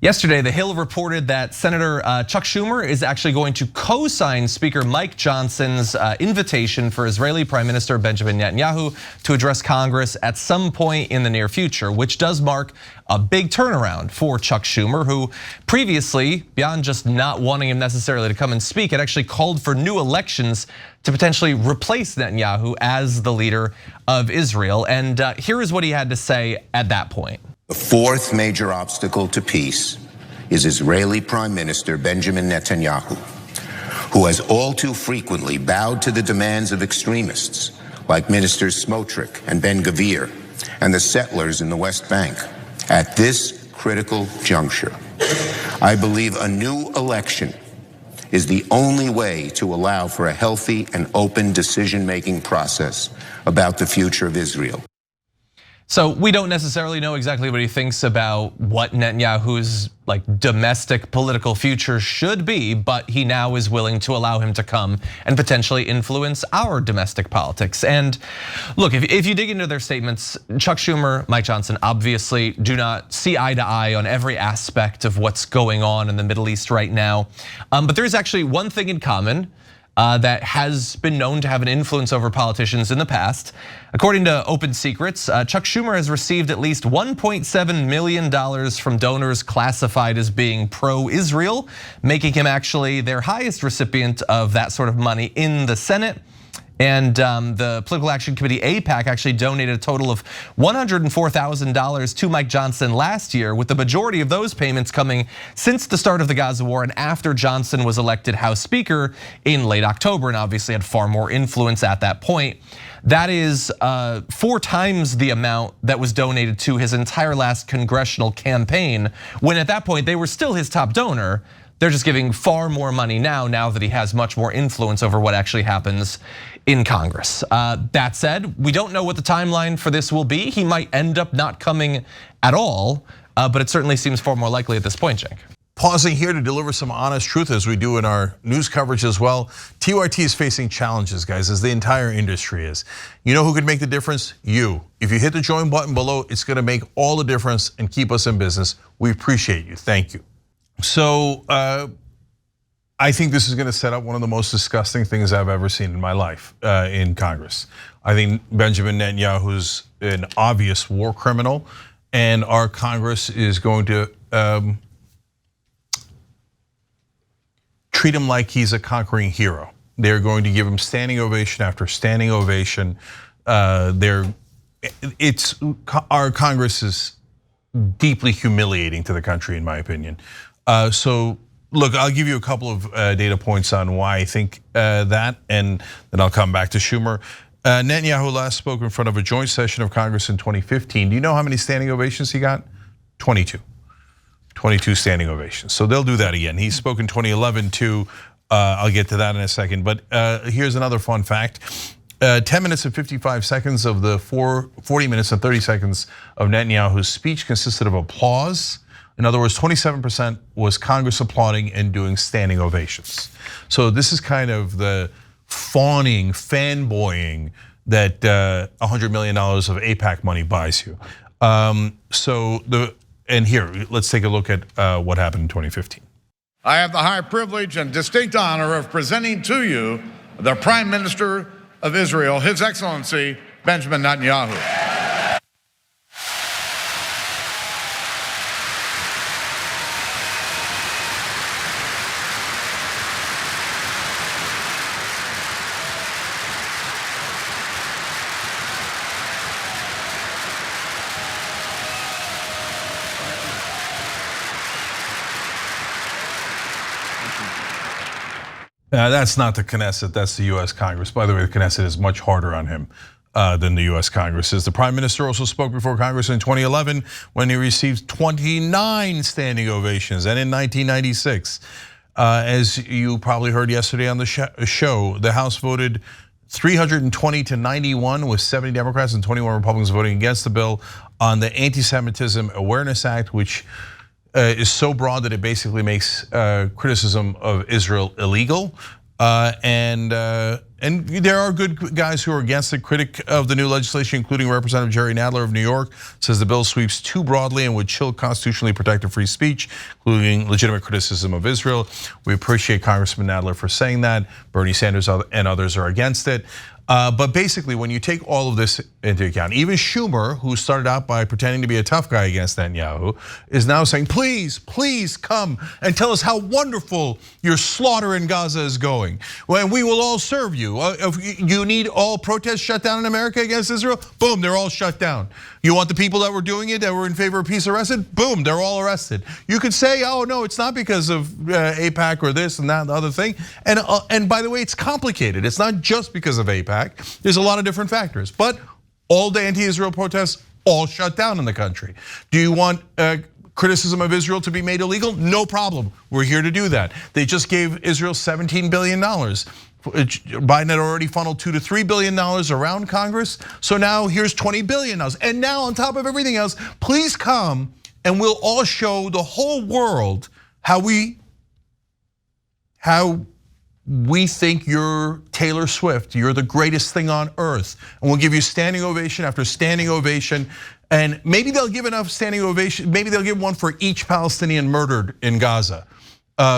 Yesterday, The Hill reported that Senator Chuck Schumer is actually going to co-sign Speaker Mike Johnson's invitation for Israeli Prime Minister Benjamin Netanyahu to address Congress at some point in the near future, which does mark a big turnaround for Chuck Schumer, who previously, beyond just not wanting him necessarily to come and speak, had actually called for new elections to potentially replace Netanyahu as the leader of Israel. And here is what he had to say at that point. The fourth major obstacle to peace is Israeli Prime Minister Benjamin Netanyahu, who has all too frequently bowed to the demands of extremists like Ministers Smotrich and Ben-Gvir and the settlers in the West Bank. At this critical juncture, I believe a new election is the only way to allow for a healthy and open decision-making process about the future of Israel. So we don't necessarily know exactly what he thinks about what Netanyahu's domestic political future should be, but he now is willing to allow him to come and potentially influence our domestic politics. And look, if you dig into their statements, Chuck Schumer, Mike Johnson obviously do not see eye to eye on every aspect of what's going on in the Middle East right now. But there is actually one thing in common that has been known to have an influence over politicians in the past. According to Open Secrets, Chuck Schumer has received at least $1.7 million from donors classified as being pro-Israel, making him actually their highest recipient of that sort of money in the Senate. And the Political Action Committee, AIPAC, actually donated a total of $104,000 to Mike Johnson last year, with the majority of those payments coming since the start of the Gaza war and after Johnson was elected House Speaker in late October, and obviously had far more influence at that point. That is 4 times the amount that was donated to his entire last congressional campaign, when at that point they were still his top donor. They're just giving far more money now that he has much more influence over what actually happens in Congress. That said, we don't know what the timeline for this will be. He might end up not coming at all, but it certainly seems far more likely at this point, Cenk. Pausing here to deliver some honest truth as we do in our news coverage as well. TYT is facing challenges, guys, as the entire industry is. You know who could make the difference? You. If you hit the join button below, it's gonna make all the difference and keep us in business. We appreciate you, thank you. So I think this is gonna set up one of the most disgusting things I've ever seen in my life in Congress. I think Benjamin Netanyahu's an obvious war criminal, and our Congress is going to treat him like he's a conquering hero. They're going to give him standing ovation after standing ovation. Our Congress is deeply humiliating to the country, in my opinion. So look, I'll give you a couple of data points on why I think that, and then I'll come back to Schumer. Netanyahu last spoke in front of a joint session of Congress in 2015. Do you know how many standing ovations he got? 22. 22 standing ovations. So they'll do that again. He spoke in 2011 too. I'll get to that in a second. But here's another fun fact. 10 minutes and 55 seconds of the 40 minutes and 30 seconds of Netanyahu's speech consisted of applause. In other words, 27% was Congress applauding and doing standing ovations. So this is kind of the fawning, fanboying that $100 million of AIPAC money buys you. And here, let's take a look at what happened in 2015. I have the high privilege and distinct honor of presenting to you the Prime Minister of Israel, His Excellency Benjamin Netanyahu. That's not the Knesset, that's the US Congress. By the way, the Knesset is much harder on him than the US Congress is. The Prime Minister also spoke before Congress in 2011 when he received 29 standing ovations, and in 1996. As you probably heard yesterday on the show, the House voted 320 to 91 with 70 Democrats and 21 Republicans voting against the bill on the Anti-Semitism Awareness Act, which is so broad that it basically makes criticism of Israel illegal. And there are good guys who are against it. Critic of the new legislation, including Representative Jerry Nadler of New York, says the bill sweeps too broadly and would chill constitutionally protected free speech, including legitimate criticism of Israel. We appreciate Congressman Nadler for saying that. Bernie Sanders and others are against it. But basically, when you take all of this into account, even Schumer, who started out by pretending to be a tough guy against Netanyahu, is now saying, please, please come and tell us how wonderful your slaughter in Gaza is going. Well, and we will all serve you. If you need all protests shut down in America against Israel, boom, they're all shut down. You want the people that were doing it, that were in favor of peace arrested? Boom, they're all arrested. You could say, oh no, it's not because of AIPAC or this and that and the other thing. And by the way, it's complicated. It's not just because of AIPAC. There's a lot of different factors, but all the anti-Israel protests all shut down in the country. Do you want criticism of Israel to be made illegal? No problem. We're here to do that. They just gave Israel $17 billion. Biden had already funneled $2 to $3 billion around Congress. So now here's $20 billion. And now on top of everything else, please come and we'll all show the whole world how we think you're Taylor Swift, you're the greatest thing on earth. And we'll give you standing ovation after standing ovation. And maybe they'll give enough standing ovation, maybe they'll give one for each Palestinian murdered in Gaza.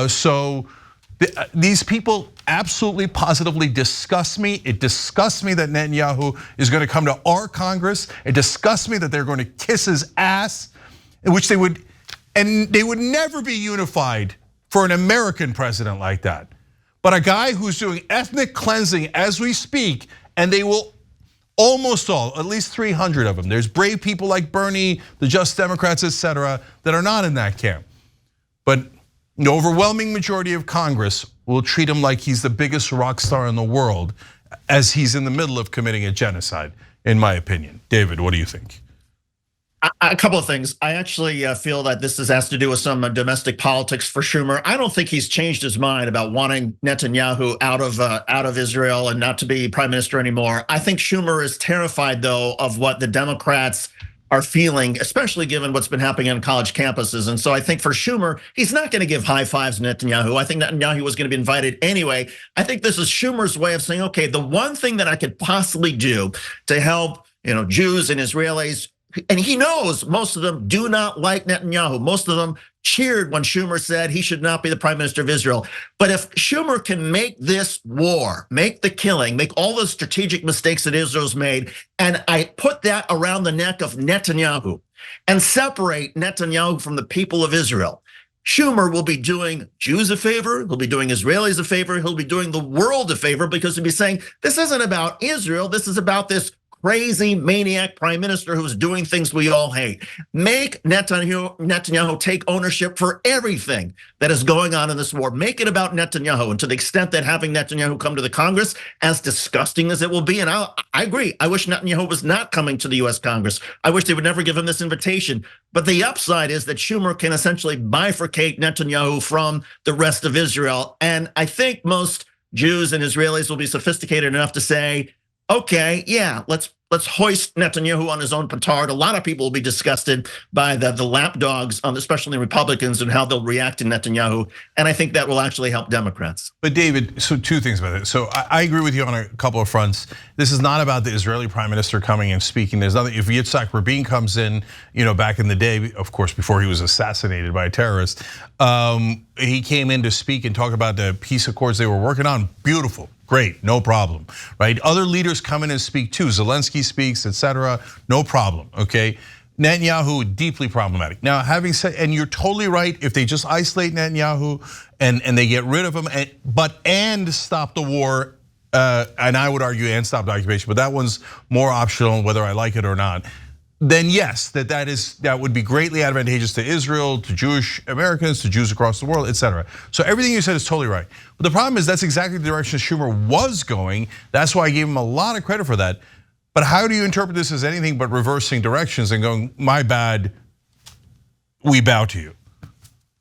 So these people absolutely positively disgust me. It disgusts me that Netanyahu is going to come to our Congress. It disgusts me that they're going to kiss his ass, in which they would never be unified for an American president like that. But a guy who's doing ethnic cleansing as we speak, and they will almost all, at least 300 of them. There's brave people like Bernie, the Just Democrats, etc., that are not in that camp. But the overwhelming majority of Congress will treat him like he's the biggest rock star in the world, as he's in the middle of committing a genocide, in my opinion. David, what do you think? A couple of things. I actually feel that this has to do with some domestic politics for Schumer. I don't think he's changed his mind about wanting Netanyahu out of Israel and not to be prime minister anymore. I think Schumer is terrified, though, of what the Democrats are feeling, especially given what's been happening on college campuses. And so I think for Schumer, he's not going to give high fives to Netanyahu. I think Netanyahu was going to be invited anyway. I think this is Schumer's way of saying, okay, the one thing that I could possibly do to help, Jews and Israelis. And he knows most of them do not like Netanyahu. Most of them cheered when Schumer said he should not be the prime minister of Israel. But if Schumer can make this war, make the killing, make all the strategic mistakes that Israel's made, and I put that around the neck of Netanyahu and separate Netanyahu from the people of Israel, Schumer will be doing Jews a favor, he'll be doing Israelis a favor, he'll be doing the world a favor, because he'll be saying, this isn't about Israel, this is about this crazy maniac prime minister who's doing things we all hate. Make Netanyahu take ownership for everything that is going on in this war. Make it about Netanyahu. And to the extent that having Netanyahu come to the Congress, as disgusting as it will be, and I agree, I wish Netanyahu was not coming to the US Congress. I wish they would never give him this invitation. But the upside is that Schumer can essentially bifurcate Netanyahu from the rest of Israel. And I think most Jews and Israelis will be sophisticated enough to say, okay, yeah, let's hoist Netanyahu on his own petard. A lot of people will be disgusted by the lapdogs, especially Republicans, and how they'll react to Netanyahu. And I think that will actually help Democrats. But David, so two things about it. So I agree with you on a couple of fronts. This is not about the Israeli prime minister coming and speaking. There's nothing. If Yitzhak Rabin comes in, back in the day, of course, before he was assassinated by a terrorist, he came in to speak and talk about the peace accords they were working on. Beautiful. Great, no problem, right? Other leaders come in and speak too. Zelensky speaks, etc. No problem, okay? Netanyahu, deeply problematic. Now, having said, and you're totally right, if they just isolate Netanyahu and they get rid of him, and stop the war, and I would argue and stop the occupation, but that one's more optional whether I like it or not. Then yes, that would be greatly advantageous to Israel, to Jewish Americans, to Jews across the world, etc. So everything you said is totally right. But the problem is that's exactly the direction Schumer was going. That's why I gave him a lot of credit for that. But how do you interpret this as anything but reversing directions and going, my bad, we bow to you?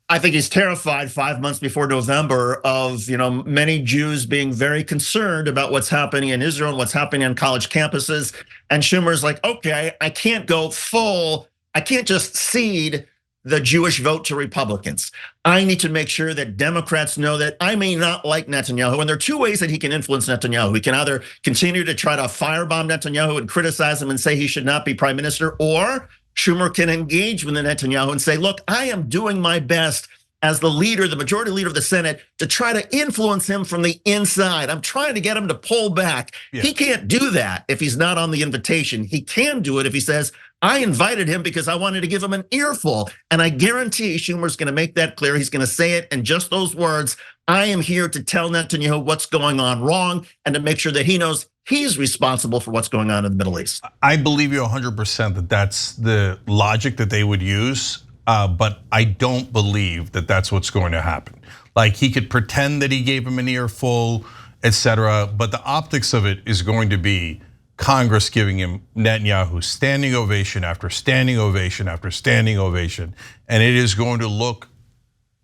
I think he's terrified 5 months before November of many Jews being very concerned about what's happening in Israel and what's happening on college campuses. And Schumer's like, okay, I can't go full, I can't just cede the Jewish vote to Republicans. I need to make sure that Democrats know that I may not like Netanyahu. And there are two ways that he can influence Netanyahu. He can either continue to try to firebomb Netanyahu and criticize him and say he should not be prime minister, or Schumer can engage with Netanyahu and say, look, I am doing my best as the leader, the majority leader of the Senate, to try to influence him from the inside. I'm trying to get him to pull back. Yeah. He can't do that if he's not on the invitation. He can do it if he says, I invited him because I wanted to give him an earful. And I guarantee Schumer's gonna make that clear. He's gonna say it in just those words. I am here to tell Netanyahu what's going on wrong and to make sure that he knows he's responsible for what's going on in the Middle East. I believe you 100% that that's the logic that they would use. But I don't believe that that's what's going to happen. Like, he could pretend that he gave him an earful, etc. But the optics of it is going to be Congress giving him Netanyahu standing ovation after standing ovation after standing ovation. And it is going to look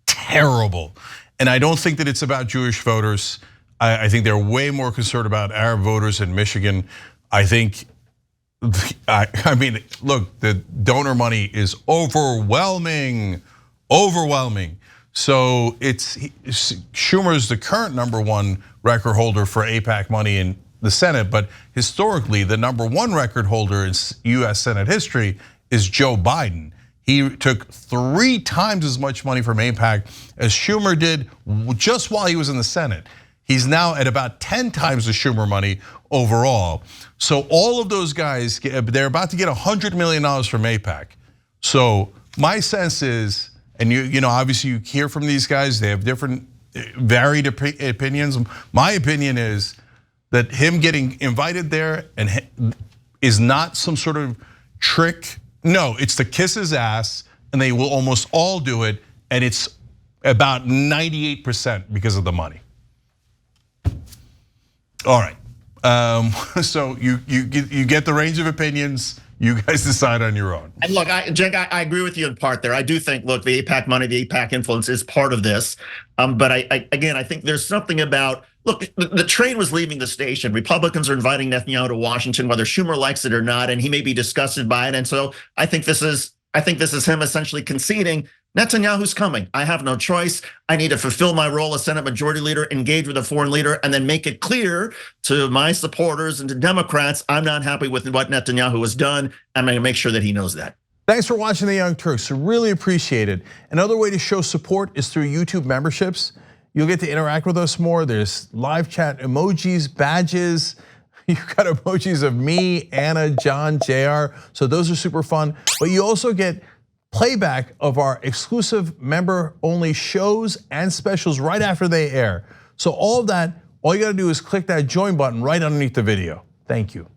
terrible. And I don't think that it's about Jewish voters. I think they're way more concerned about Arab voters in Michigan. I think, I mean, look, the donor money is overwhelming. So Schumer is the current #1 record holder for AIPAC money in the Senate, but historically the #1 record holder in US Senate history is Joe Biden. He took 3 times as much money from AIPAC as Schumer did just while he was in the Senate. He's now at about 10 times the Schumer money overall. So all of those guys, they're about to get $100 million from AIPAC. So my sense is, and you know, obviously you hear from these guys, they have different varied opinions. My opinion is that him getting invited there and is not some sort of trick. No, it's to kiss his ass, and they will almost all do it, and it's about 98% because of the money. All right, so you get the range of opinions. You guys decide on your own. And look, Cenk, I agree with you in part there. I do think, look, the AIPAC money, the AIPAC influence is part of this. But again, I think there's something about, look, the train was leaving the station. Republicans are inviting Netanyahu to Washington, whether Schumer likes it or not, and he may be disgusted by it. And so I think this is him essentially conceding, Netanyahu's coming. I have no choice. I need to fulfill my role as Senate Majority Leader, engage with a foreign leader, and then make it clear to my supporters and to Democrats, I'm not happy with what Netanyahu has done. I'm gonna make sure that he knows that. Thanks for watching The Young Turks, really appreciate it. Another way to show support is through YouTube memberships. You'll get to interact with us more. There's live chat emojis, badges. You've got emojis of me, Anna, John, JR. So those are super fun. But you also get playback of our exclusive member-only shows and specials right after they air. So all of that, all you gotta do is click that join button right underneath the video. Thank you.